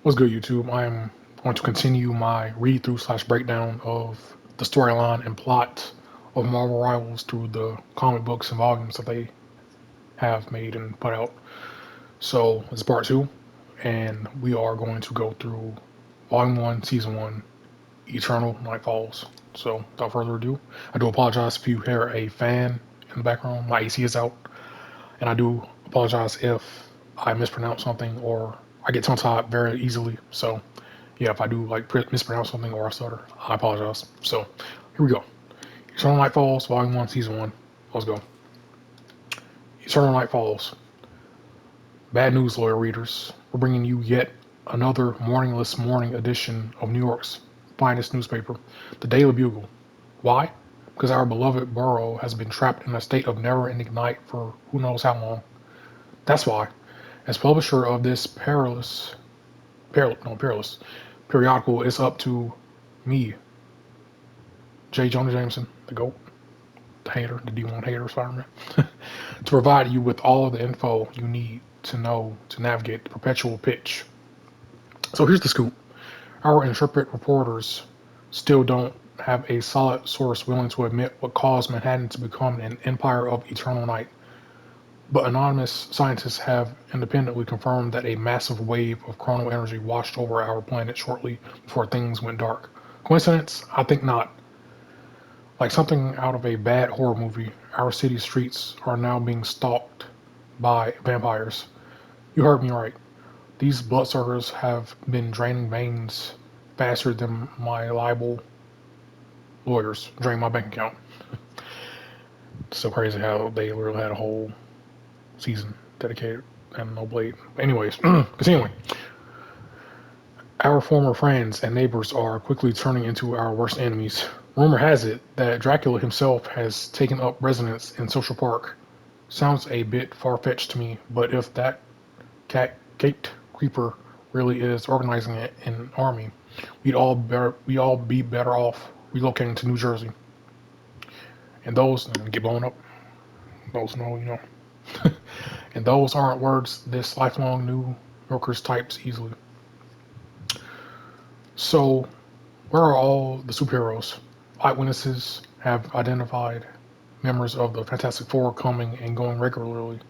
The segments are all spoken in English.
What's good, YouTube? I am going to continue my read through slash breakdown of the storyline and plot of Marvel Rivals through the comic books and volumes that they have made and put out. So, it's part two, and we are going to go through Volume 1, Season 1, Eternal Night Falls. So, without further ado, I do apologize if you hear a fan in the background. My AC is out, and I do apologize if I mispronounce something or I get tongue tied very easily. So, yeah, if I do like mispronounce something or I stutter, I apologize. So here we go. Eternal Night Falls, Volume 1, Season 1. Let's go. Eternal Night Falls. Bad news, loyal readers. We're bringing you yet another morningless morning edition of New York's finest newspaper, the Daily Bugle. Why? Because our beloved borough has been trapped in a state of never ending night for who knows how long. That's why, as publisher of this perilous periodical, it's up to me, J. Jonah Jameson, the GOAT, the hater, the D1 hater Spider-Man, to provide you with all of the info you need to know to navigate the perpetual pitch. So here's the scoop. Our intrepid reporters still don't have a solid source willing to admit what caused Manhattan to become an empire of eternal night. But anonymous scientists have independently confirmed that a massive wave of chronal energy washed over our planet shortly before things went dark. Coincidence? I think not. Like something out of a bad horror movie, our city streets are now being stalked by vampires. You heard me right. These bloodsuckers have been draining veins faster than my libel lawyers drain my bank account. It's so crazy how they literally had a whole season dedicated and no blade. Anyways, continuing. Our former friends and neighbors are quickly turning into our worst enemies. Rumor has it that Dracula himself has taken up residence in Central Park. Sounds a bit far-fetched to me, but if that caped creeper really is organizing an army, we all be better off relocating to New Jersey. And those get blown up. Those know, you know. And those aren't words this lifelong New Yorkers types easily. So, where are all the superheroes? Eyewitnesses have identified members of the Fantastic Four coming and going regularly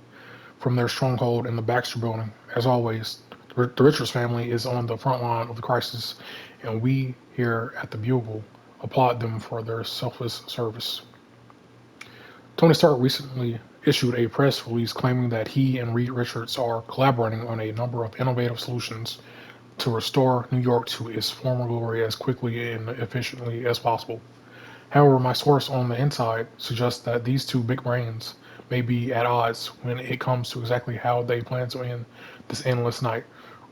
from their stronghold in the Baxter Building. As always, the Richards family is on the front line of the crisis, and we here at the Bugle applaud them for their selfless service. Tony Stark recently issued a press release claiming that he and Reed Richards are collaborating on a number of innovative solutions to restore New York to its former glory as quickly and efficiently as possible. However, my source on the inside suggests that these two big brains may be at odds when it comes to exactly how they plan to end this endless night.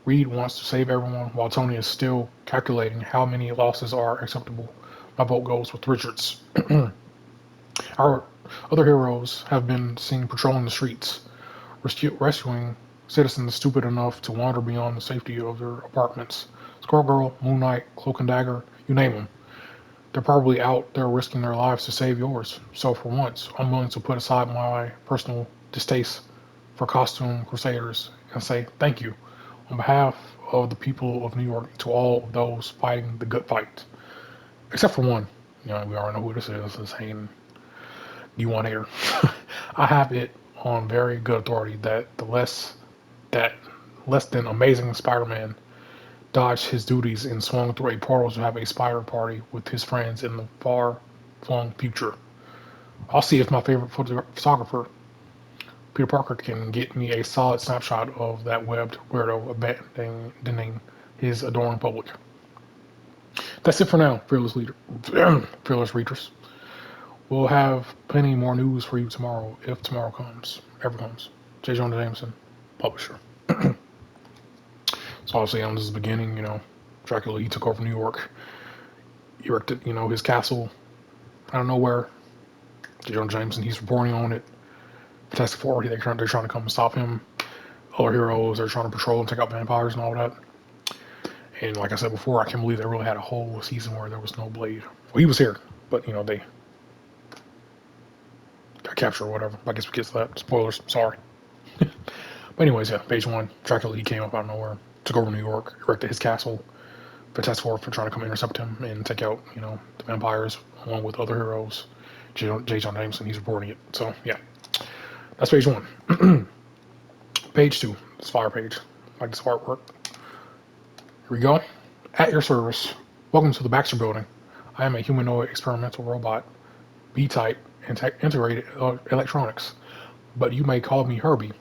Reed wants to save everyone while Tony is still calculating how many losses are acceptable. My vote goes with Richards. Our other heroes have been seen patrolling the streets, rescuing citizens stupid enough to wander beyond the safety of their apartments. Squirrel Girl, Moon Knight, Cloak and Dagger, you name them. They're probably out there risking their lives to save yours. So for once, I'm willing to put aside my personal distaste for costume crusaders and say thank you on behalf of the people of New York to all of those fighting the good fight. Except for one. You know, we already know who this is. This Hayden D1 here. I have it on very good authority that less than amazing Spider-Man dodged his duties and swung through a portal to have a spider party with his friends in the far-flung future. I'll see if my favorite photographer, Peter Parker, can get me a solid snapshot of that webbed weirdo abandoning his adoring public. That's it for now, fearless readers. We'll have plenty more news for you tomorrow, if tomorrow comes, ever comes. J. Jonah Jameson, publisher. So obviously, this is the beginning. Dracula, he took over New York, erected, his castle out of nowhere. J. Jonah Jameson, he's reporting on it. Fantastic Four, they're trying to come and stop him. Other heroes, they're trying to patrol and take out vampires and all that. And like I said before, I can't believe they really had a whole season where there was no Blade. Well, he was here, but they got captured or whatever. I guess we get to that. Spoilers, sorry. But anyways, yeah, page one, Dracula, he came up out of nowhere. took over New York, erected his castle. Fantastic Four for trying to come intercept him and take out, the vampires along with other heroes. J. Jonah Jameson, he's reporting it. So yeah, that's page one. Page two, this fire page, like this artwork. Here we go. At your service. Welcome to the Baxter Building. I am a humanoid experimental robot, B-type, integrated electronics, but you may call me Herbie.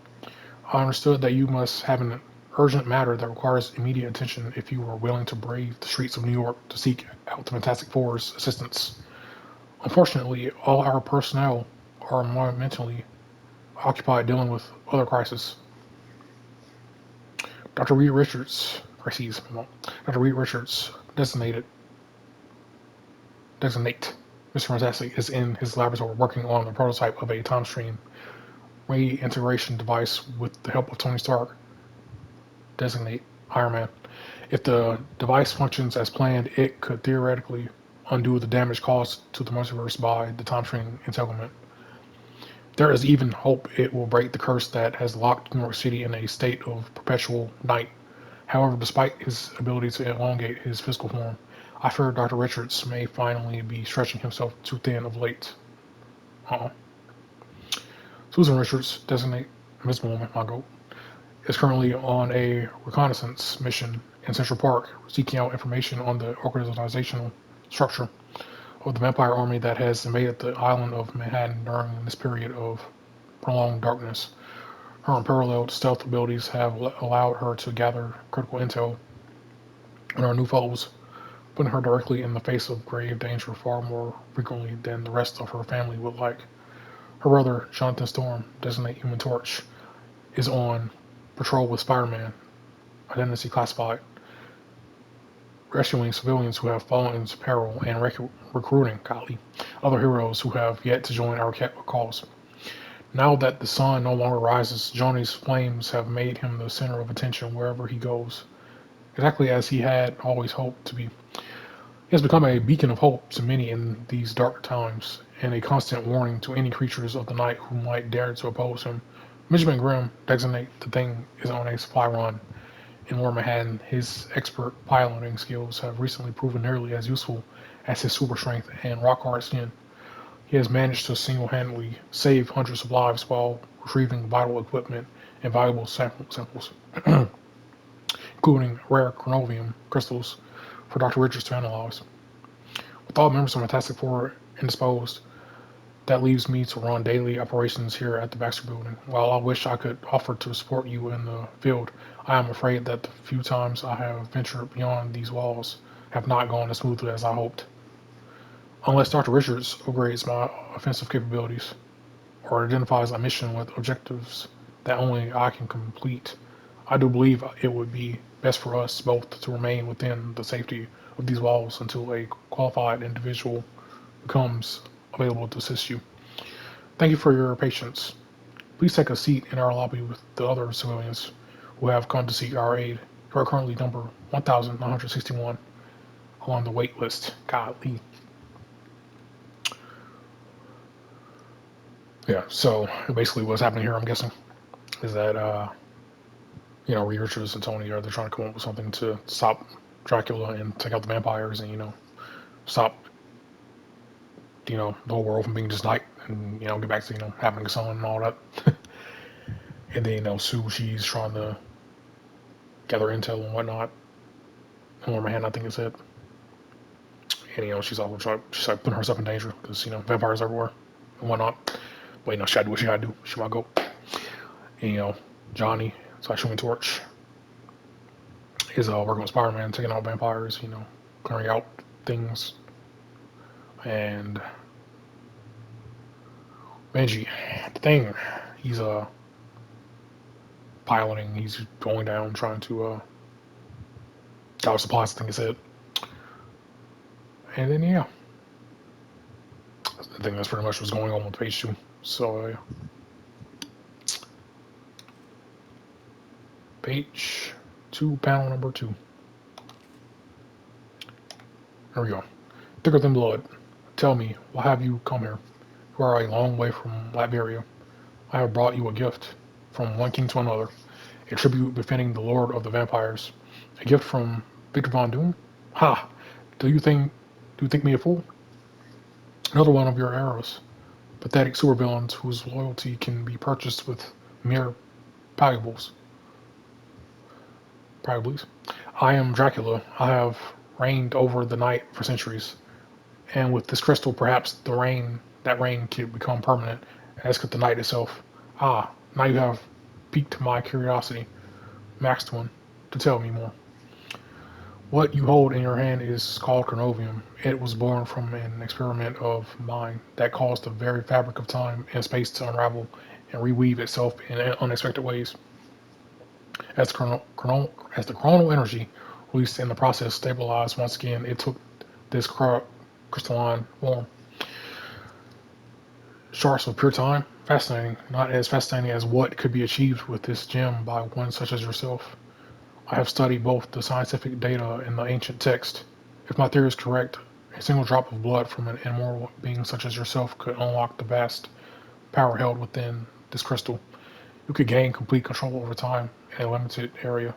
I understood that you must have an urgent matter that requires immediate attention if you are willing to brave the streets of New York to seek out the Fantastic Four's assistance. Unfortunately, all our personnel are more mentally occupied dealing with other crises. Dr. Reed Richards, crises, Dr. Reed Richards, designate Mr. Fantastic is in his laboratory working on the prototype of a time stream reintegration device with the help of Tony Stark. Designate Iron Man. If the device functions as planned, it could theoretically undo the damage caused to the multiverse by the time stream entanglement. There is even hope it will break the curse that has locked New York City in a state of perpetual night. However, despite his ability to elongate his physical form, I fear Dr. Richards may finally be stretching himself too thin of late. Uh-oh. Susan Richards, designate Invisible Woman, my goat, is currently on a reconnaissance mission in Central Park, seeking out information on the organizational structure of the vampire army that has invaded the island of Manhattan during this period of prolonged darkness. Her unparalleled stealth abilities have allowed her to gather critical intel on our new foes, putting her directly in the face of grave danger far more frequently than the rest of her family would like. Her brother, Jonathan Storm, designate Human Torch, is on patrol with Spider-Man, identity classified, rescuing civilians who have fallen into peril and recruiting, other heroes who have yet to join our cause. Now that the sun no longer rises, Johnny's flames have made him the center of attention wherever he goes, exactly as he had always hoped to be. He has become a beacon of hope to many in these dark times, and a constant warning to any creatures of the night who might dare to oppose him. Benjamin Grimm designate the Thing is on a supply run in Lower Manhattan. His expert piloting skills have recently proven nearly as useful as his super strength and rock-hard skin. He has managed to single-handedly save hundreds of lives while retrieving vital equipment and valuable samples, including rare chronovium crystals for Dr. Richards to analyze. With all members of Fantastic Four indisposed, that leaves me to run daily operations here at the Baxter Building. While I wish I could offer to support you in the field, I am afraid that the few times I have ventured beyond these walls have not gone as smoothly as I hoped. Unless Dr. Richards upgrades my offensive capabilities, or identifies a mission with objectives that only I can complete, I do believe it would be best for us both to remain within the safety of these walls until a qualified individual becomes available to assist you. Thank you for your patience. Please take a seat in our lobby with the other civilians who have come to seek our aid. You are currently number 1,961 on the wait list. Golly. Yeah, so basically what's happening here, I'm guessing, is that, Reed Richards and Tony are they're trying to come up with something to stop Dracula and take out the vampires and, stop, the whole world from being just night and, get back to, having a son and all that. And then, Sue, she's trying to gather intel and whatnot. On my hand, I think it's it. And, she's like putting herself in danger because, vampires everywhere and whatnot. But, she had to do what she had to do. She might go. And, Johnny, it's like Human Torch, is working with Spider-Man, taking out vampires, clearing out things. And Benji, the Thing, he's piloting, he's going down, trying to gather supplies, I think it's it. And then, yeah. I think that's pretty much what's going on with page 2. So, yeah. Page 2, panel number 2. There we go. Thicker than blood. Tell me, why have you come here? You are a long way from Latveria. I have brought you a gift from one king to another, a tribute befitting the Lord of the Vampires. A gift from Victor Von Doom? Ha! Do you think me a fool? Another one of your arrows. Pathetic supervillains whose loyalty can be purchased with mere valuables. Probably. I am Dracula. I have reigned over the night for centuries, and with this crystal, perhaps that reign could become permanent, as could the night itself. Ah, now you have piqued my curiosity, maxed one, to tell me more. What you hold in your hand is called Carnovium. It was born from an experiment of mine that caused the very fabric of time and space to unravel and reweave itself in unexpected ways. As the chronal energy released in the process stabilized once again, it took this crystalline form. Shards of pure time? Fascinating. Not as fascinating as what could be achieved with this gem by one such as yourself. I have studied both the scientific data and the ancient text. If my theory is correct, a single drop of blood from an immortal being such as yourself could unlock the vast power held within this crystal. You could gain complete control over time in a limited area.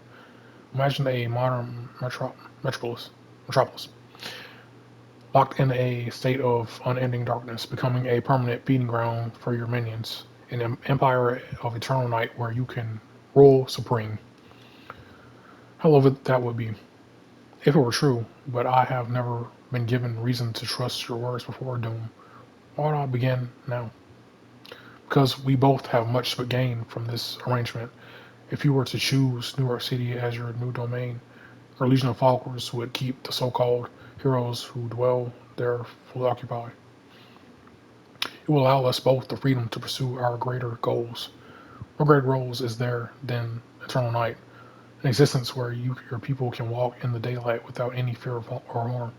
Imagine a modern metropolis, locked in a state of unending darkness, becoming a permanent feeding ground for your minions, an empire of eternal night where you can rule supreme. How lovely that would be, if it were true, but I have never been given reason to trust your words before Doom. Why not begin now? Because we both have much to gain from this arrangement. If you were to choose New York City as your new domain, your Legion of Followers would keep the so-called heroes who dwell there fully occupied. It will allow us both the freedom to pursue our greater goals. What greater goals is there than eternal night, an existence where your people can walk in the daylight without any fear or harm,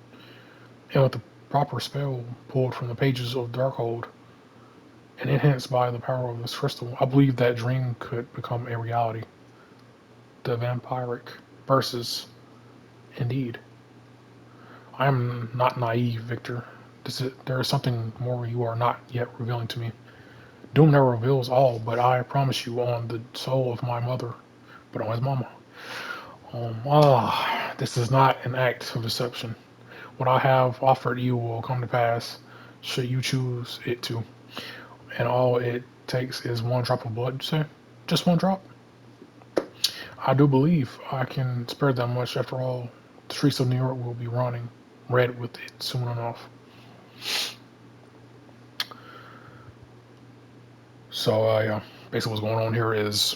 and with the proper spell pulled from the pages of Darkhold and enhanced by the power of this crystal, I believe that dream could become a reality. The vampiric versus indeed. I am not naive, Victor. There is something more you are not yet revealing to me. Doom never reveals all, but I promise you on the soul of my mother, but on his mama. This is not an act of deception. What I have offered you will come to pass, should you choose it to. And all it takes is one drop of blood, you say? Just one drop? I do believe I can spare that much. After all, the streets of New York will be running red with it soon enough. So, yeah, basically what's going on here is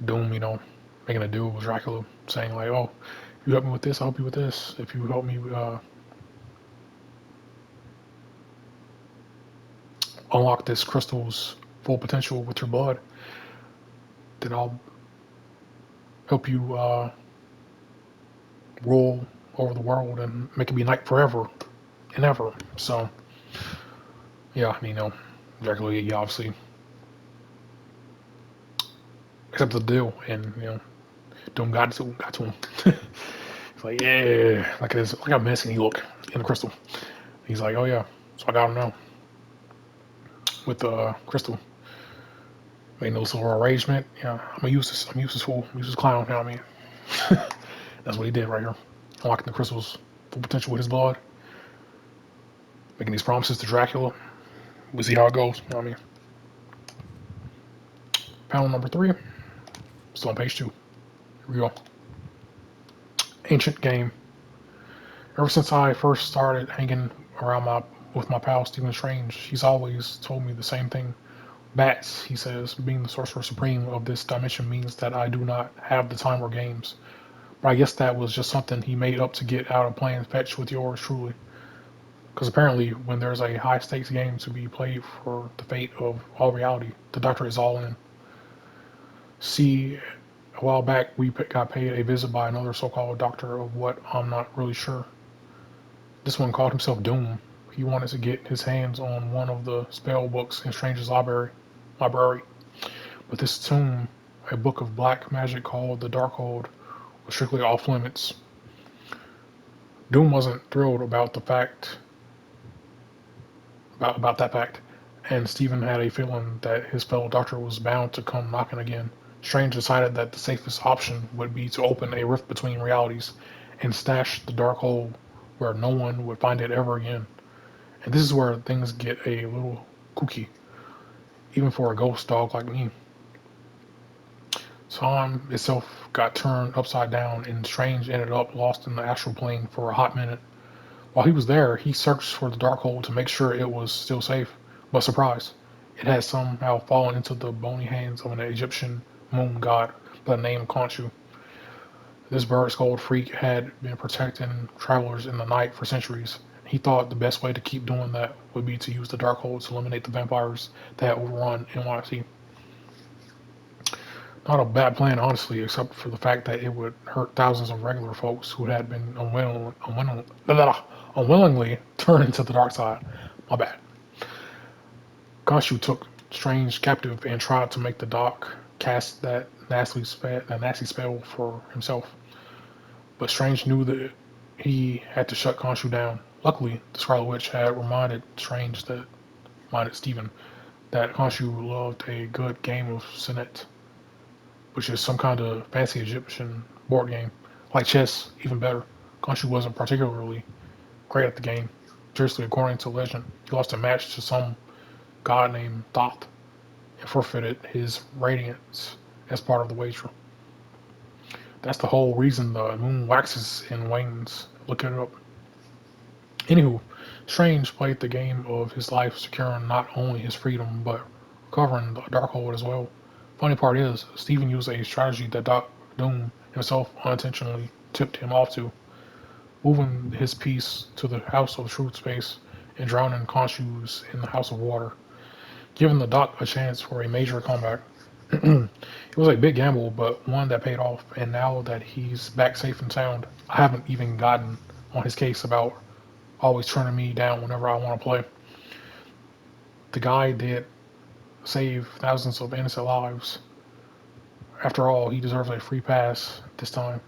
Doom, making a deal with Dracula, saying like, "Oh, if you help me with this, I'll help you with this. If you help me unlock this crystal's full potential with your blood, then I'll help you rule over the world and make it be night forever and ever." So, yeah, Dracula, he obviously accepted the deal, and Doom got to him. He's like, "Yeah, look how messy he look in the crystal." He's like, "Oh yeah, so I got him now with the crystal." Made no little arrangement. Yeah, I'm gonna use this. I'm gonna use this fool. I'm gonna use this clown. You know what I mean? That's what he did right here, unlocking the crystal's full potential with his blood, making these promises to Dracula. We'll see how it goes. You know what I mean? Panel number 3, still on page 2. Here we go. Ancient game. Ever since I first started hanging around with my pal Stephen Strange, he's always told me the same thing. Bats, he says, being the sorcerer supreme of this dimension means that I do not have the time or games. But I guess that was just something he made up to get out of playing fetch with yours truly. Because apparently, when there's a high stakes game to be played for the fate of all reality, the Doctor is all in. See, a while back we got paid a visit by another so-called Doctor of what I'm not really sure. This one called himself Doom. He wanted to get his hands on one of the spell books in Strange's library. But this tomb, a book of black magic called the Darkhold, was strictly off limits. Doom wasn't thrilled about that fact, and Stephen had a feeling that his fellow Doctor was bound to come knocking again, Strange decided that the safest option would be to open a rift between realities and stash the dark hole where no one would find it ever again. And this is where things get a little kooky, even for a ghost dog like me. Time itself got turned upside down, and Strange ended up lost in the astral plane for a hot minute. While he was there, he searched for the dark hole to make sure it was still safe. But surprise, it had somehow fallen into the bony hands of an Egyptian moon god by the name of Khonshu. This bird-skulled freak had been protecting travelers in the night for centuries. He thought the best way to keep doing that would be to use the dark hole to eliminate the vampires that had overrun NYC. Not a bad plan, honestly, except for the fact that it would hurt thousands of regular folks who had been unwillingly turned into the dark side. My bad. Khonshu took Strange captive and tried to make the doc cast that nasty spell for himself. But Strange knew that he had to shut Khonshu down. Luckily, the Scarlet Witch had reminded Stephen that Khonshu loved a good game of Senet, which is some kind of fancy Egyptian board game. Like chess, even better. Khonshu wasn't particularly great at the game. Seriously, according to legend, he lost a match to some god named Thoth and forfeited his radiance as part of the wager. That's the whole reason the moon waxes and wanes. Look it up. Anywho, Strange played the game of his life, securing not only his freedom, but recovering the Darkhold as well. Funny part is, Stephen used a strategy that Doc Doom himself unintentionally tipped him off to, moving his piece to the House of Truth space and drowning Khonshu's in the House of Water, giving the Doc a chance for a major comeback. It was a big gamble, but one that paid off, and now that he's back safe and sound, I haven't even gotten on his case about always turning me down whenever I want to play. The guy did save thousands of innocent lives. After all, he deserves a free pass this time.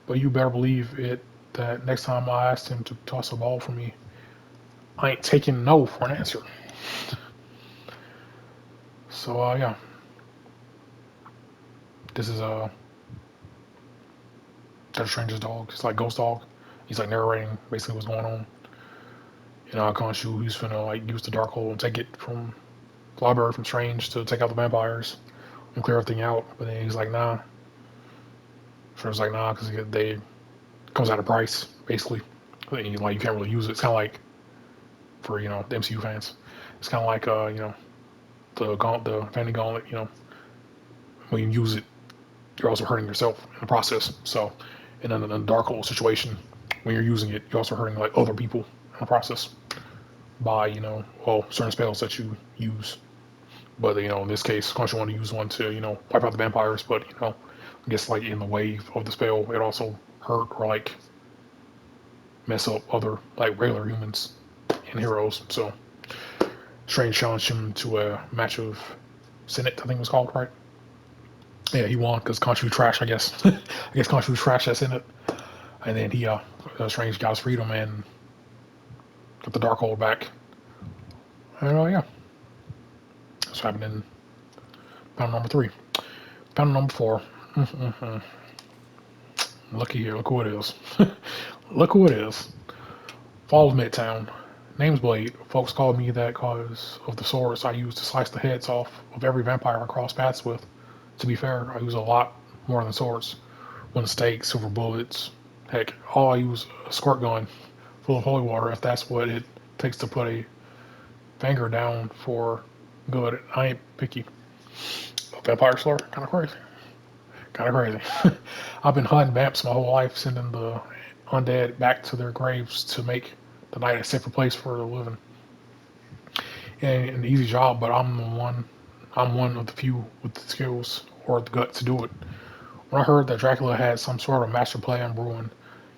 But you better believe it that next time I asked him to toss a ball for me, I ain't taking no for an answer. So yeah, this is Doctor Strange's dog. It's like Ghost Dog. He's like narrating basically what's going on. You know, Khonshu, he's finna like use the dark hole and take it from the library from Strange to take out the vampires and clear everything out. But then he's like, nah. Strange's like, nah, because they comes at a price basically. Like you can't really use it. It's kind of like for the MCU fans. It's kind of like the Infinity Gauntlet. When you use it, you're also hurting yourself in the process. So, and then in the dark hole situation, when you're using it, you're also hurting like other people in the process by certain spells that you use. But in this case, Crunch wanted to use one to wipe out the vampires. But I guess like in the wave of the spell, it also hurt or like mess up other like regular humans and heroes. So Strange challenged him to a match of Senate, I think it was called, right? Yeah, he won because Khonshu trash, I guess. I guess Khonshu trash that's in it. And then he, Strange got his freedom and got the Darkhold back. And yeah, that's what happened in panel number 3. Panel number 4. Mm-hmm. Looky here, look who it is. Look who it is. Fall of Midtown. Name's Blade. Folks call me that because of the swords I use to slice the heads off of every vampire I cross paths with. To be fair, I use a lot more than swords. Wooden stakes, silver bullets. Heck, all I use a squirt gun full of holy water if that's what it takes to put a finger down for good. I ain't picky. Vampire Slayer, kind of crazy. Kind of crazy. I've been hunting vamps my whole life, sending the undead back to their graves to make the night a safer place for the living. And an easy job, but I'm one of the few with the skills or the guts to do it. When I heard that Dracula had some sort of master plan brewing,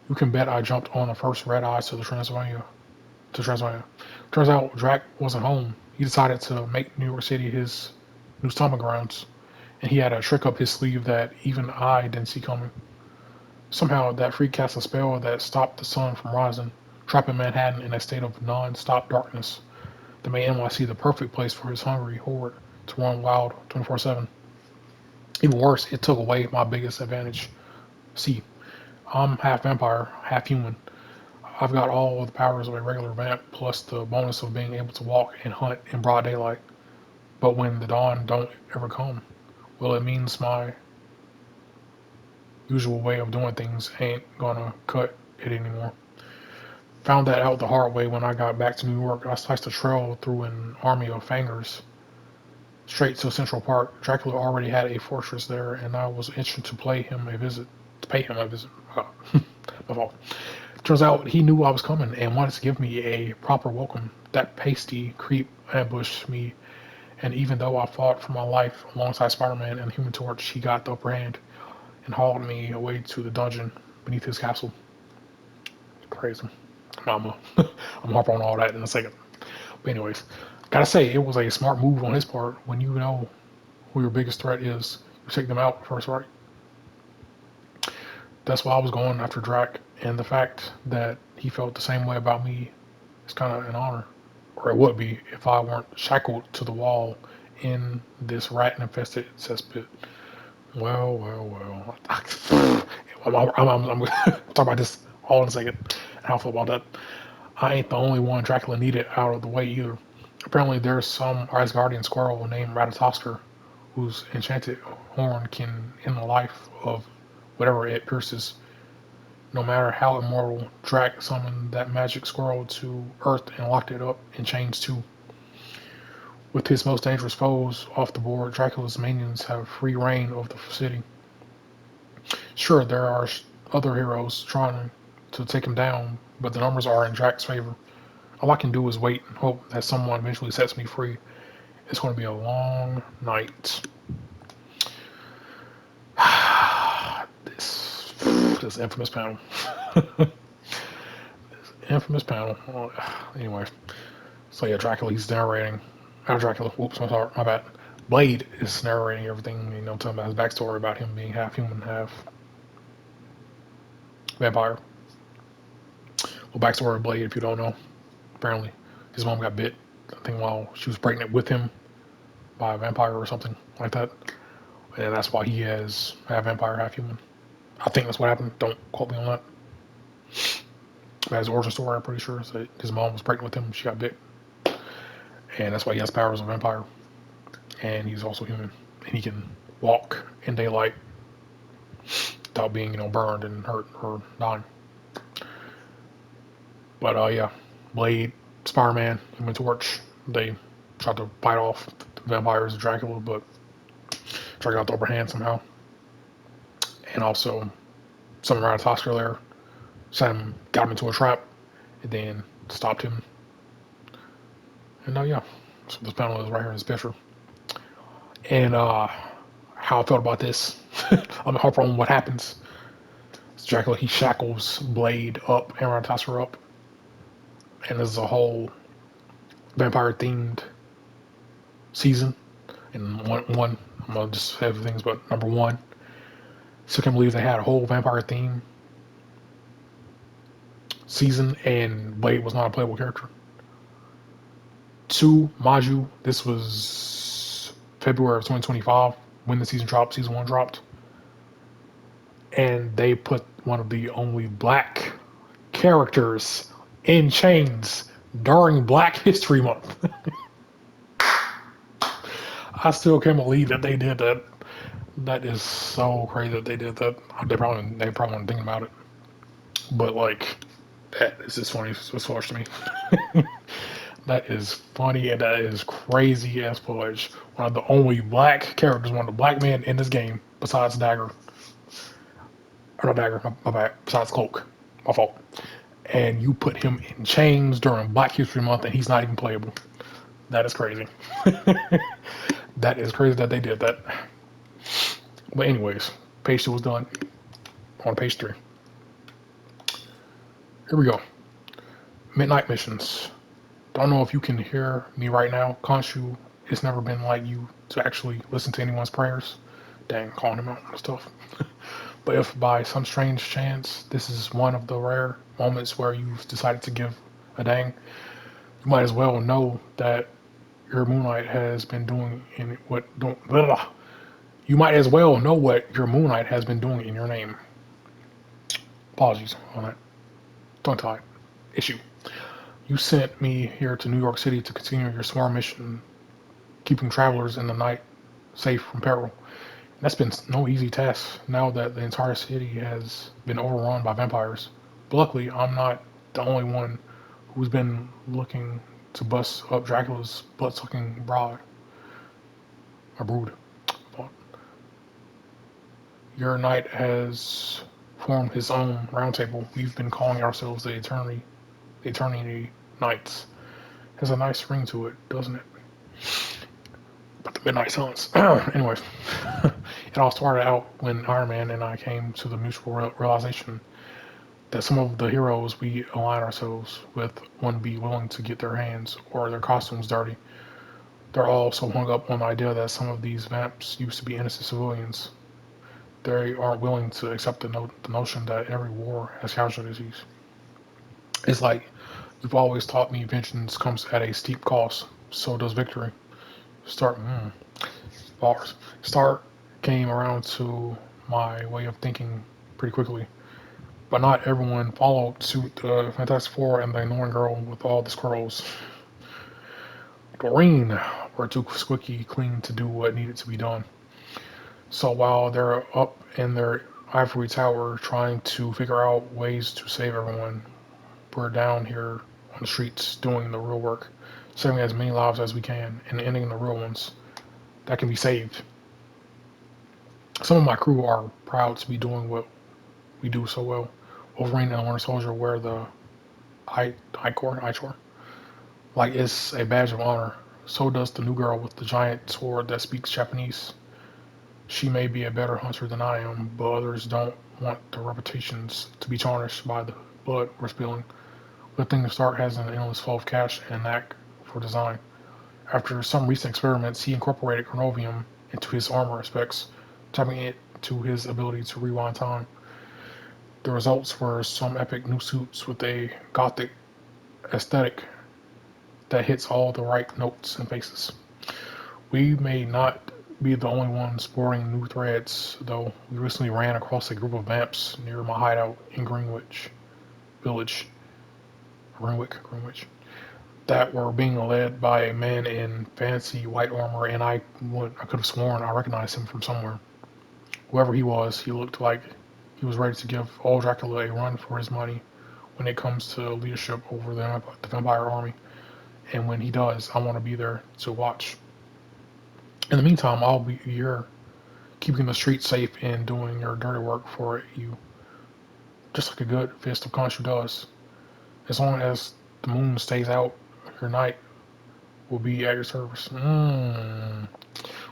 you can bet I jumped on the first red eyes to Transylvania. Turns out Drac wasn't home. He decided to make New York City his new stomping grounds, and he had a trick up his sleeve that even I didn't see coming. Somehow, that freak cast a spell that stopped the sun from rising, trapping Manhattan in a state of non-stop darkness that made NYC the perfect place for his hungry horde to run wild 24/7. Even worse, it took away my biggest advantage. See, I'm half vampire, half human. I've got all of the powers of a regular vamp, plus the bonus of being able to walk and hunt in broad daylight. But when the dawn don't ever come, well, it means my usual way of doing things ain't gonna cut it anymore. Found that out the hard way when I got back to New York. I sliced a trail through an army of fangers straight to Central Park. Dracula already had a fortress there, and I was itching to pay him a visit. My fault. Turns out he knew I was coming and wanted to give me a proper welcome. That pasty creep ambushed me, and even though I fought for my life alongside Spider-Man and the Human Torch, he got the upper hand and hauled me away to the dungeon beneath his castle. Crazy. I'm gonna I'm gonna hop on all that in a second. But anyways, gotta say it was a smart move on his part. When you know who your biggest threat is, you take them out first, right? That's why I was going after Drac, and the fact that he felt the same way about me is kind of an honor, or it would be if I weren't shackled to the wall in this rat-infested cesspit. Well, well, well. I'm gonna talk about this all in a second. How I feel about that. I ain't the only one Dracula needed out of the way either. Apparently, there's some Asgardian squirrel named Ratatoskr whose enchanted horn can end the life of whatever it pierces. No matter how immortal, Drac summoned that magic squirrel to Earth and locked it up in chains too. With his most dangerous foes off the board, Dracula's minions have free reign of the city. Sure, there are other heroes trying to take him down, but the numbers are in Drac's favor. All I can do is wait and hope that someone eventually sets me free. It's going to be a long night. this this infamous panel. This infamous panel. Anyway, so yeah, Dracula, he's narrating. Not Dracula. Whoops, I'm sorry, my bad. Blade is narrating everything. Telling about his backstory about him being half human, half vampire. Well, backstory of Blade, if you don't know, apparently his mom got bit. I think while she was pregnant with him by a vampire or something like that, and that's why he has half vampire, half human. I think that's what happened. Don't quote me on that. But his origin story, I'm pretty sure, so his mom was pregnant with him. She got bit, and that's why he has powers of vampire. And he's also human, and he can walk in daylight without being, burned and hurt or dying. But yeah, Blade, Spider-Man, Human Torch, they tried to fight off the vampires of Dracula, but Dracula got the upper hand somehow. And also, someone around Tosker there got him into a trap, and then stopped him. And yeah, so this panel is right here in this picture. And how I felt about this, I'm gonna hop on what happens. So Dracula, he shackles Blade up and Ratatoskr up, and there's a whole vampire themed season. And one, I'm gonna just have things, but number one, still can't believe they had a whole vampire theme season and Blade was not a playable character. Two, Maju, this was February of 2025 when the season dropped, season one dropped. And they put one of the only black characters in chains during Black History Month. I still can't believe that they did that. That is so crazy that they did that. They probably weren't thinking about it. But like, that is just funny as far to me. That is funny and that is crazy as fudge. One of the only black characters, one of the black men in this game, besides Dagger, or not Dagger, my bad, besides Cloak, my fault. And you put him in chains during Black History Month, and he's not even playable. That is crazy. That is crazy that they did that. But anyways, page two was done. On page three. Here we go. Midnight missions. Don't know if you can hear me right now. Khonshu, it's never been like you to actually listen to anyone's prayers. Dang, calling him out and stuff. But if by some strange chance this is one of the rare moments where you've decided to give a dang, you might as well know that your Moonlight has been doing in what don't blah, You might as well know what your Moon Knight has been doing in your name. Apologies on that tongue-tied issue. You sent me here to New York City to continue your sworn mission, keeping travelers in the night safe from peril. And that's been no easy task now that the entire city has been overrun by vampires. But luckily, I'm not the only one who's been looking to bust up Dracula's blood-sucking brood. Your knight has formed his own roundtable. We've been calling ourselves the Eternity Knights. Has a nice ring to it, doesn't it? But the midnight silence. Anyways, it all started out when Iron Man and I came to the mutual realization that some of the heroes we align ourselves with wouldn't be willing to get their hands or their costumes dirty. They're all so hung up on the idea that some of these vamps used to be innocent civilians. They aren't willing to accept the notion that every war has casualties. It's like you've always taught me vengeance comes at a steep cost. So does victory. Start bars. Start came around to my way of thinking pretty quickly. But not everyone followed suit. The Fantastic Four and the annoying girl with all the squirrels, Doreen, were too squeaky clean to do what needed to be done. So while they're up in their ivory tower trying to figure out ways to save everyone, we're down here on the streets doing the real work, saving as many lives as we can and ending the real ones that can be saved. Some of my crew are proud to be doing what we do so well. Wolverine and the Winter Soldier wear the I-Chor, like it's a badge of honor. So does the new girl with the giant sword that speaks Japanese. She may be a better hunter than I am, but others don't want their reputations to be tarnished by the blood we're spilling. Lifting the Stark has an endless flow of cash and knack for design. After some recent experiments, he incorporated chronovium into his armor specs, tapping it to his ability to rewind time. The results were some epic new suits with a gothic aesthetic that hits all the right notes and faces. We may not be the only ones sporting new threads, though. We recently ran across a group of vamps near my hideout in Greenwich Village, Greenwich, that were being led by a man in fancy white armor, and I could have sworn I recognized him from somewhere. Whoever he was, he looked like he was ready to give old Dracula a run for his money when it comes to leadership over the vampire army. And when he does, I want to be there to watch. In the meantime, I'll be here keeping the streets safe and doing your dirty work for you, just like a good fist of Khonshu does. As long as the moon stays out, your night will be at your service.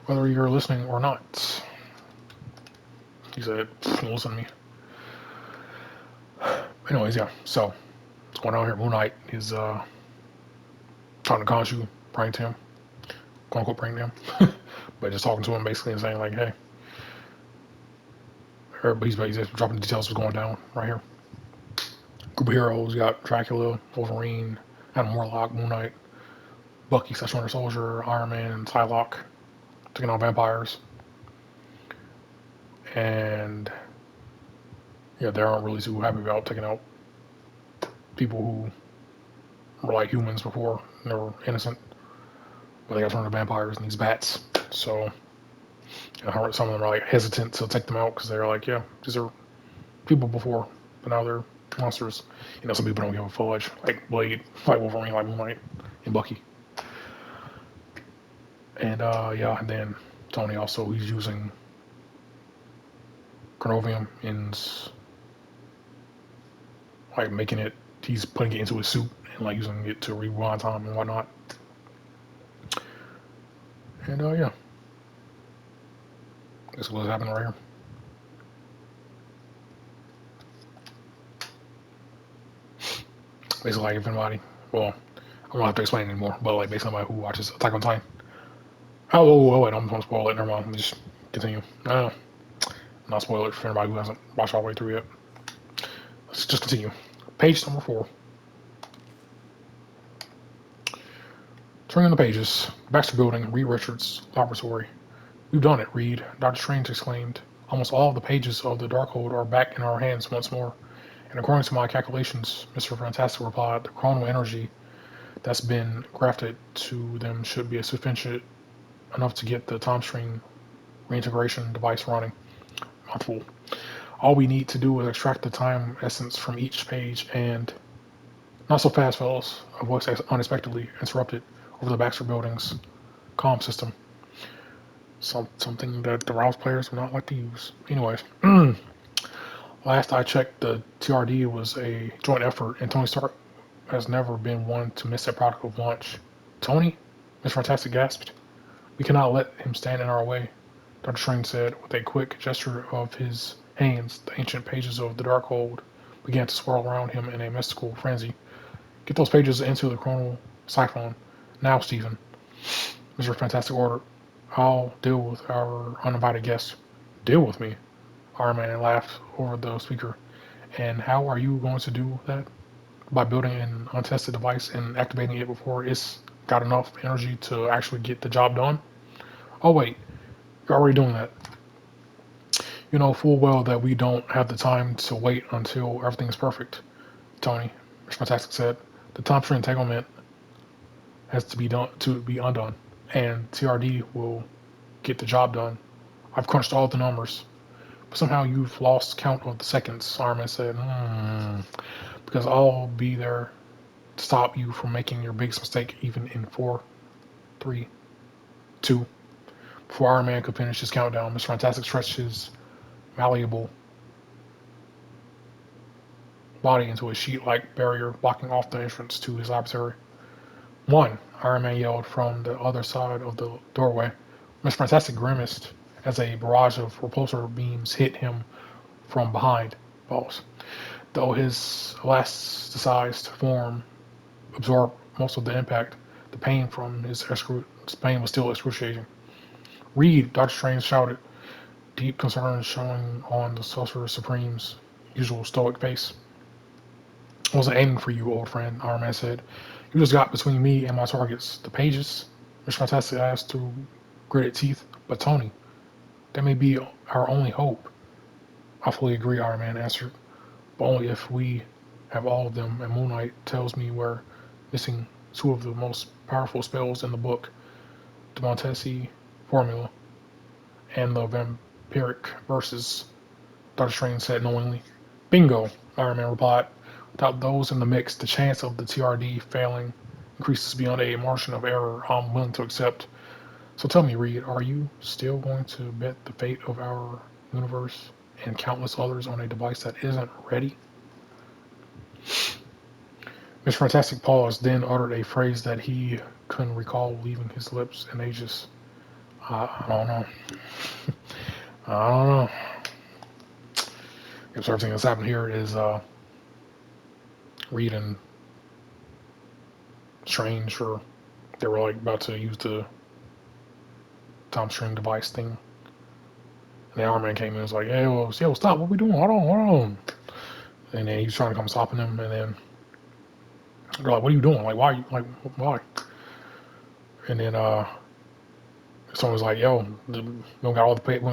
Whether you're listening or not. He said, listen to me. Anyways, yeah, so what's going on here? Moon Knight is talking to Khonshu, praying to him, quote unquote praying to him, but just talking to him basically and saying, like, hey, he's just dropping details of what's going down right here. Group of heroes, you got Dracula, Wolverine, Adam Warlock, Moon Knight, Bucky, Winter Soldier, Iron Man, and Psylocke taking on vampires. And yeah, they aren't really too happy about taking out people who were like humans before. They were innocent, but they got turned into vampires and these bats. So some of them are like hesitant to take them out because they're like, yeah, these are people before, but now they're monsters. Some people don't give a fudge, like Blade, like Wolverine, like Moon Knight, and Bucky. And yeah, and then Tony also he's using chronovium in like making it. He's putting it into his suit and like using it to rewind time and whatnot. And yeah, that's what's happening right here. Basically, like if anybody, well, I don't have to explain it anymore, but like basically somebody who watches Attack on Titan. Oh, wait, I'm gonna spoil it. Never mind. Let me just continue. No, not spoil it for anybody who hasn't watched all the way through yet. Let's just continue. Page number 4. Turning the pages. Baxter Building, Reed Richards Laboratory. We've done it, Reed, Dr. Strange exclaimed. Almost all of the pages of the Darkhold are back in our hands once more. And according to my calculations, Mr. Fantastic replied, the chronal energy that's been grafted to them should be sufficient enough to get the time stream reintegration device running. Not fool. All we need to do is extract the time essence from each page and not so fast, fellows, a voice unexpectedly interrupted over the Baxter Building's comm system. Something that the Rouse players would not like to use. Anyways, last I checked, the TRD was a joint effort, and Tony Stark has never been one to miss a product of launch. Tony? Miss Fantastic gasped. We cannot let him stand in our way, Dr. Strange said. With a quick gesture of his hands, the ancient pages of the Darkhold began to swirl around him in a mystical frenzy. Get those pages into the chronal siphon. Now, Stephen, Mr. Fantastic ordered. I'll deal with our uninvited guest. Deal with me? Iron Man laughed over the speaker. And how are you going to do that? By building an untested device and activating it before it's got enough energy to actually get the job done? Oh, wait, you're already doing that. You know full well that we don't have the time to wait until everything is perfect, Tony, Mr. Fantastic said. The time for entanglement has to be undone, and TRD will get the job done. I've crunched all the numbers, but somehow you've lost count of the seconds, Iron Man said. Because I'll be there to stop you from making your biggest mistake even in 4, 3, 2. Before Iron Man could finish his countdown, Mr. Fantastic stretched his malleable body into a sheet-like barrier blocking off the entrance to his laboratory. One, Iron Man yelled from the other side of the doorway. Mr. Fantastic grimaced as a barrage of repulsor beams hit him from behind. Balls. Though his elasticized form absorbed most of the impact, the pain from his pain was still excruciating. Reed, Doctor Strange shouted, deep concern showing on the Sorcerer Supreme's usual stoic face. I wasn't aiming for you, old friend, Iron Man said. You just got between me and my targets. The pages? Mr. Fantastic asked through gritted teeth. But Tony, that may be our only hope. I fully agree, Iron Man answered. But only if we have all of them, and Moon Knight tells me we're missing two of the most powerful spells in the book, the Montesi formula and the vampiric verses, Doctor Strange said knowingly. Bingo, Iron Man replied. Without those in the mix, the chance of the TRD failing increases beyond a margin of error I'm willing to accept. So tell me, Reed, are you still going to bet the fate of our universe and countless others on a device that isn't ready? Mr. Fantastic paused, then uttered a phrase that he couldn't recall leaving his lips in ages. I don't know. I don't know. If everything that's happened here is Reed and Strange, or they were like about to use the time string device thing. And the Iron Man came in and was like, hey, well, stop. What are we doing? Hold on. And then he's trying to come stopping him. And then they're like, what are you doing? Like, why? Why? And then someone was like, yo, we don't got all the pieces. We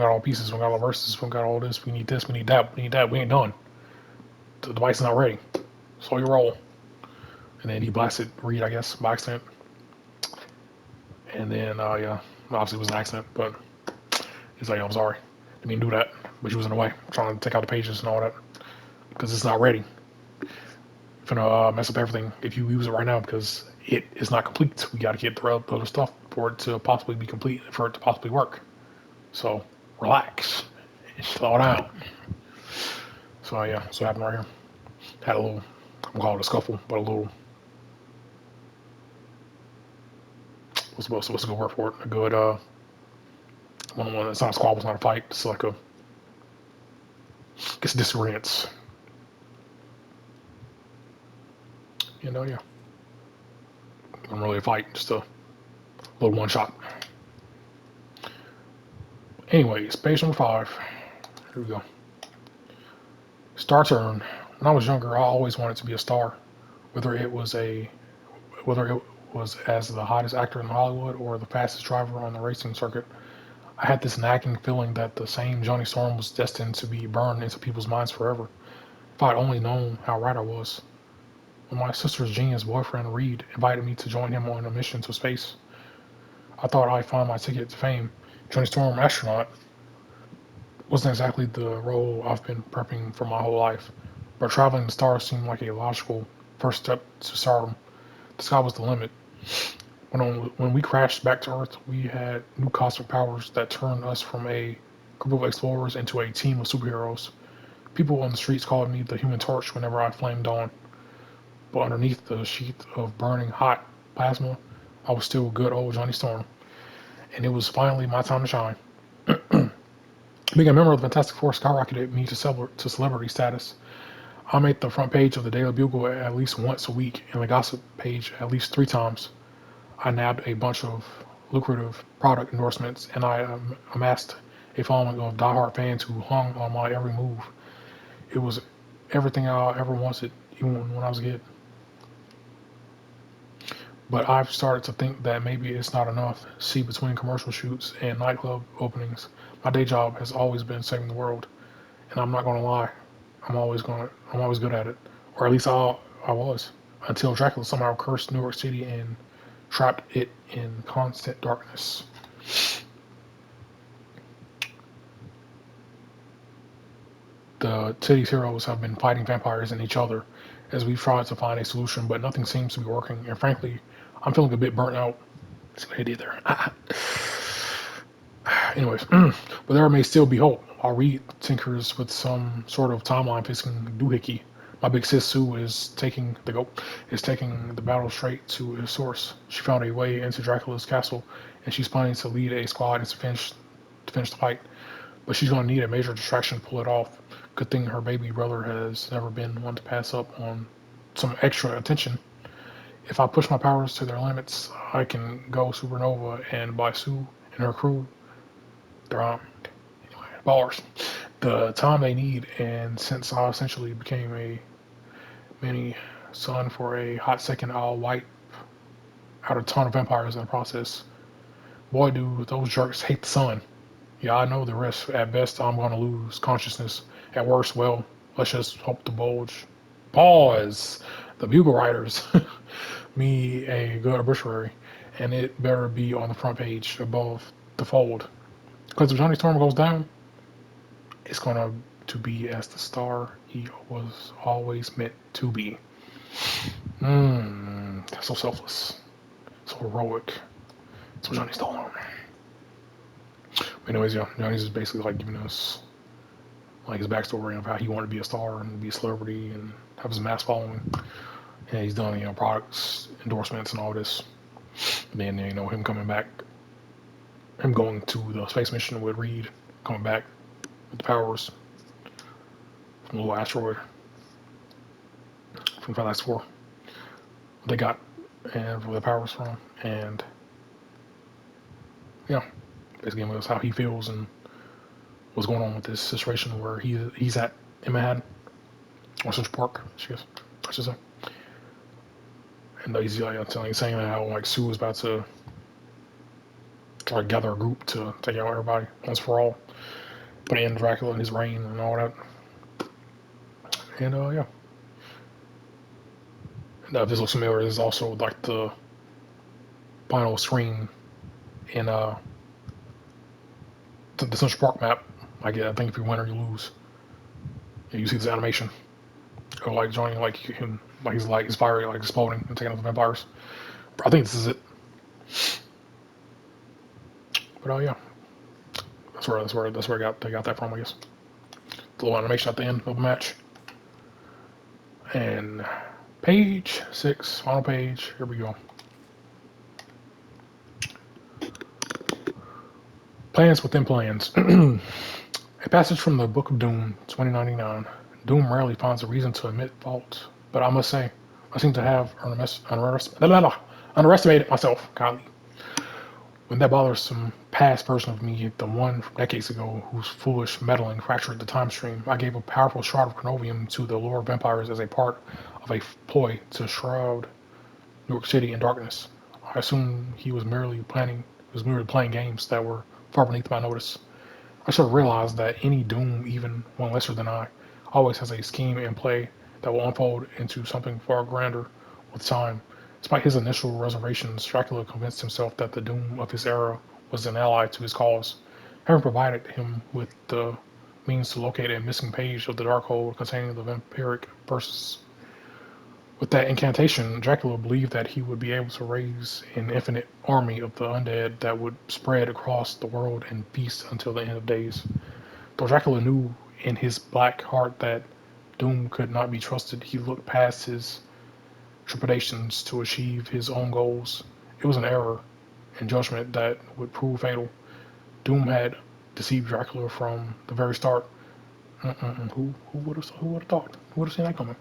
don't got all the verses. We don't got all this. We need this. We need that. We need that. We ain't done. The device is not ready. So you roll. And then he blasted Reed, I guess, by accident. And then, yeah, obviously it was an accident, but he's like, I'm sorry. Didn't mean to do that. But she was in the way, trying to take out the pages and all that. Because it's not ready. Gonna mess up everything if you use it right now because it is not complete. We got to get the other stuff for it to possibly be complete, for it to possibly work. So relax, slow down. So yeah, so happened right here. Had a little, I'm gonna call it a scuffle, but a little. What's a good word for it? A good one. It's not a squabble. It's not a fight. It's like a, I guess, disagreements. You know, yeah. Not really a fight, just a little one shot. Anyways, page number 5. Here we go. Star turn. When I was younger, I always wanted to be a star, whether it was as the hottest actor in Hollywood or the fastest driver on the racing circuit. I had this nagging feeling that the same Johnny Storm was destined to be burned into people's minds forever. If I'd only known how right I was. When my sister's genius boyfriend Reed invited me to join him on a mission to space, I thought I'd find my ticket to fame. Johnny Storm astronaut wasn't exactly the role I've been prepping for my whole life, but traveling the stars seemed like a logical first step to stardom. The sky was the limit. When we crashed back to Earth, we had new cosmic powers that turned us from a group of explorers into a team of superheroes. People on the streets called me the Human Torch whenever I flamed on, but underneath the sheath of burning hot plasma, I was still good old Johnny Storm, and it was finally my time to shine. Being a member of the Fantastic Four skyrocketed me to celebrity status. I made the front page of the Daily Bugle at least once a week, and the gossip page at least 3 times. I nabbed a bunch of lucrative product endorsements, and I amassed a following of diehard fans who hung on my every move. It was everything I ever wanted, even when I was a kid. But I've started to think that maybe it's not enough. See, between commercial shoots and nightclub openings, my day job has always been saving the world, and I'm not gonna lie, I'm always good at it, or at least I was, until Dracula somehow cursed New York City and trapped it in constant darkness. The city's heroes have been fighting vampires and each other as we've tried to find a solution, but nothing seems to be working. And frankly, I'm feeling a bit burnt out. See what I did there. Anyways, but there may still be hope. I'll read tinkers with some sort of timeline fixing doohickey. My big sis Sue is taking the battle straight to its source. She found a way into Dracula's castle, and she's planning to lead a squad to finish the fight. But she's gonna need a major distraction to pull it off. Good thing her baby brother has never been one to pass up on some extra attention. If I push my powers to their limits, I can go supernova, and by Sue and her crew, they're on bars. The time they need, and since I essentially became a mini son for a hot second, I'll wipe out a ton of vampires in the process. Boy, do those jerks hate the sun. Yeah, I know the risk. At best, I'm going to lose consciousness. At worst, well, let's just hope the bulge. Pause. The Bugle Riders. Me, a good obituary. And it better be on the front page above the fold. Because if Johnny Storm goes down, it's going to be as the star he was always meant to be. So selfless. So heroic. That's what Johnny Storm. Anyways, yeah, Johnny's is basically like giving us like his backstory of how he wanted to be a star and be a celebrity and have his mass following. And he's done, products, endorsements, and all this. And then, him coming back, him going to the space mission with Reed, coming back with the powers from the little asteroid from Fantastic Four. They got and where the powers from, and yeah, basically giving us how he feels and what's going on with this situation where he's at in Manhattan or Central Park, I should say. And he's saying that how like Sue was about to like gather a group to take out everybody once for all, put in Dracula and his reign and all that. And yeah, and if this looks familiar, this is also like the final screen in the Central Park map. I think if you win or you lose, you see this animation of like Johnny like him like he's like his fire like exploding and taking out the vampires. I think this is it. But yeah, that's where they got that from, I guess. The little animation at the end of the match. And page 6, final page. Here we go. Plans within plans. A passage from the Book of Doom, 2099. Doom rarely finds a reason to admit fault, but I must say, I seem to have underestimated myself, kindly. When that bothersome past version of me, the one from decades ago whose foolish meddling fractured the time stream, I gave a powerful shroud of Carnovium to the Lord of Vampires as a part of a ploy to shroud New York City in darkness. I assumed he was merely playing games that were far beneath my notice. I should have realized that any Doom, even one lesser than I, always has a scheme in play that will unfold into something far grander with time. Despite his initial reservations, Dracula convinced himself that the Doom of his era was an ally to his cause, having provided him with the means to locate a missing page of the Darkhold containing the vampiric verses. With that incantation, Dracula believed that he would be able to raise an infinite army of the undead that would spread across the world and feast until the end of days. Though Dracula knew in his black heart that Doom could not be trusted, he looked past his trepidations to achieve his own goals. It was an error in judgment that would prove fatal. Doom had deceived Dracula from the very start. Who would have thought? Who would have seen that coming?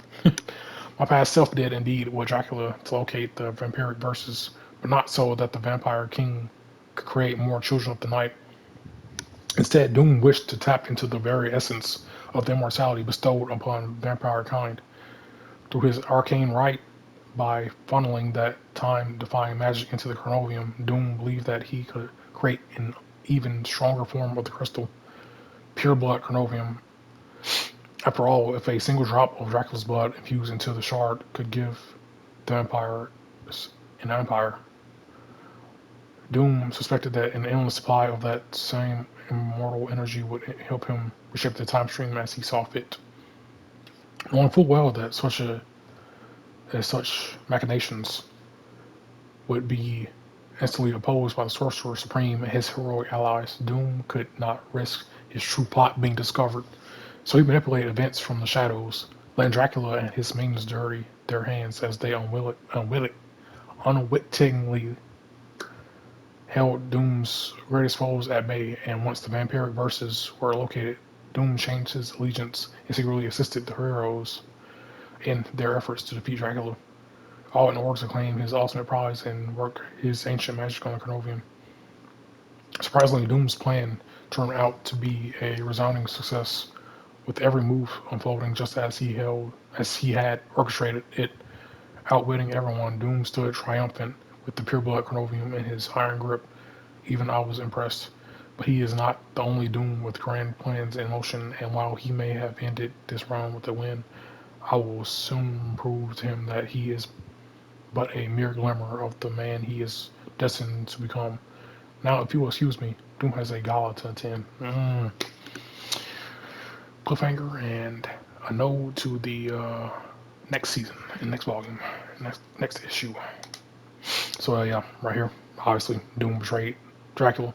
My past self did indeed with Dracula to locate the vampiric verses, but not so that the vampire king could create more children of the night. Instead, Doom wished to tap into the very essence of the immortality bestowed upon vampire kind. Through his arcane right, by funneling that time-defying magic into the Chronovium, Doom believed that he could create an even stronger form of the crystal, pure blood Chronovium. After all, if a single drop of Dracula's blood infused into the shard could give the vampire an empire, Doom suspected that an endless supply of that same immortal energy would help him reshape the time stream as he saw fit, knowing full well that such machinations would be instantly opposed by the Sorcerer Supreme and his heroic allies. Doom could not risk his true plot being discovered, so he manipulated events from the shadows, letting Dracula and his minions dirty their hands as they unwittingly held Doom's greatest foes at bay. And once the vampiric verses were located, Doom changed his allegiance and secretly assisted the heroes in their efforts to defeat Dracula, all in order to claim his ultimate prize and work his ancient magic on the Chronovium. Surprisingly, Doom's plan turned out to be a resounding success, with every move unfolding just as he had orchestrated it. Outwitting everyone, Doom stood triumphant with the pureblood Chronovium in his iron grip. Even I was impressed. But he is not the only Doom with grand plans in motion, and while he may have ended this round with a win, I will soon prove to him that he is but a mere glimmer of the man he is destined to become. Now, if you will excuse me, Doom has a gala to attend. Cliffhanger and a nod to the next season, and next volume, next issue. So yeah, right here, obviously Doom betrayed Dracula.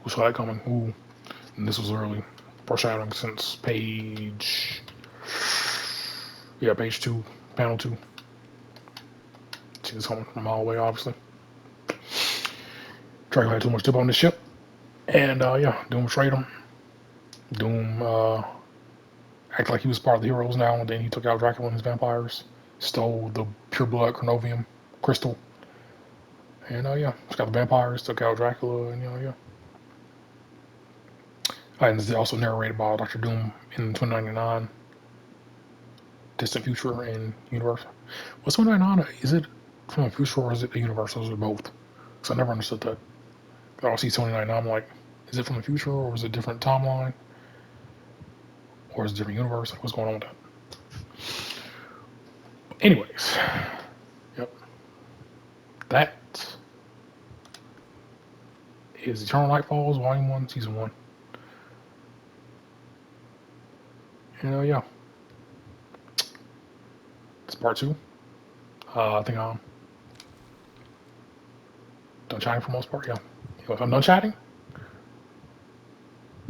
Who saw that coming? Ooh, and this was early foreshadowing since page 2, panel 2. See this coming from a mile away, obviously. Dracula had too much dip on the ship, and yeah, Doom betrayed him. Doom acted like he was part of the heroes now, and then he took out Dracula and his vampires, stole the pure blood Chronovium crystal, and yeah, just got the vampires, took out Dracula, and yeah. And it's also narrated by Doctor Doom in 2099, Distant Future and Universe. What's 2099? Is it from the future or is it the universe? Those are both. Because I never understood that. I see 2099, I'm like, is it from the future or is it a different timeline? Or is it a different universe? Like, what's going on with that? Anyways, yep. That is Eternal Night Falls, Volume 1, Season 1. And yeah. It's part 2. I think I'm done chatting for the most part, yeah. If I'm done chatting,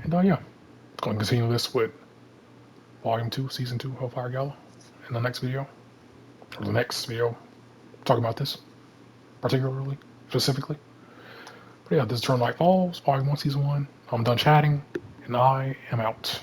and yeah. Going to continue this with Volume 2, Season 2, Hellfire Gala in the next video. Or the next video talking about this, particularly, specifically. But yeah, this is Eternal Night Falls, Volume 1, Season 1. I'm done chatting, and I am out.